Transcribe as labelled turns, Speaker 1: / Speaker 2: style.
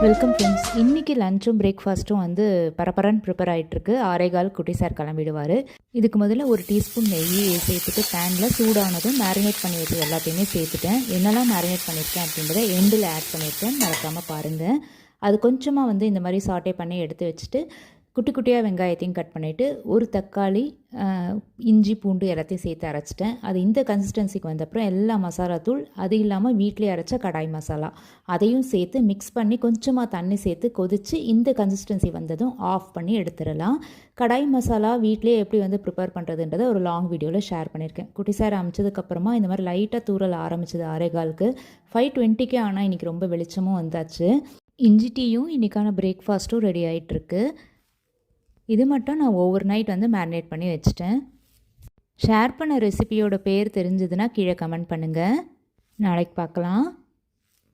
Speaker 1: Welcome friends. இன்றைக்கி லஞ்சும் பிரேக்ஃபாஸ்ட்டும் வந்து பரபரன்னு prepare ஆகிட்டுருக்கு. 6:15 குட்டி சார் கிளம்பிடுவார். இதுக்கு முதல்ல ஒரு டீஸ்பூன் நெய் சேர்த்துட்டு பேனில் சூடானதும் மேரினேட் பண்ணி வச்சது எல்லாத்தையுமே சேர்த்துட்டேன். என்னெல்லாம் மேரினேட் பண்ணியிருக்கேன் அப்படின்றத எண்டில் ஆட் பண்ணியிருக்கேன், மறக்காமல் பாருங்கள். அது கொஞ்சமாக வந்து இந்த மாதிரி சாட்டே பண்ணி எடுத்து வச்சுட்டு குட்டி குட்டியாக வெங்காயத்தையும் கட் பண்ணிவிட்டு ஒரு தக்காளி, இஞ்சி பூண்டு எல்லாத்தையும் சேர்த்து அரைச்சிட்டேன். அது இந்த கன்சிஸ்டன்சிக்கு வந்தப்புறம் எல்லா மசாலா தூள், அது இல்லாமல் வீட்டிலே அரைச்ச கடாய் மசாலா அதையும் சேர்த்து மிக்ஸ் பண்ணி கொஞ்சமாக தண்ணி சேர்த்து கொதித்து இந்த கன்சிஸ்டன்சி வந்ததும் ஆஃப் பண்ணி எடுத்துடலாம். கடாய் மசாலா வீட்டிலே எப்படி வந்து ப்ரிப்பேர் பண்ணுறதுன்றதை ஒரு லாங் வீடியோவில் ஷேர் பண்ணியிருக்கேன். குட்டி சார் அமைச்சதுக்கப்புறமா இந்த மாதிரி லைட்டாக தூரல் ஆரம்பிச்சது 6:15க்கு. 5:20க்கே ஆனால் இன்றைக்கி ரொம்ப வெளிச்சமும் வந்தாச்சு. இஞ்சி டீயும் இன்றைக்கான பிரேக்ஃபாஸ்ட்டும் ரெடி ஆகிட்டுருக்கு. இது மட்டும் நான் ஓவர் நைட் வந்து மேரினேட் பண்ணி வச்சுட்டேன். ஷேர் பண்ண ரெசிபியோட பேர் தெரிஞ்சதுன்னா கீழே கமெண்ட் பண்ணுங்கள். நாளைக்கு பார்க்கலாம்.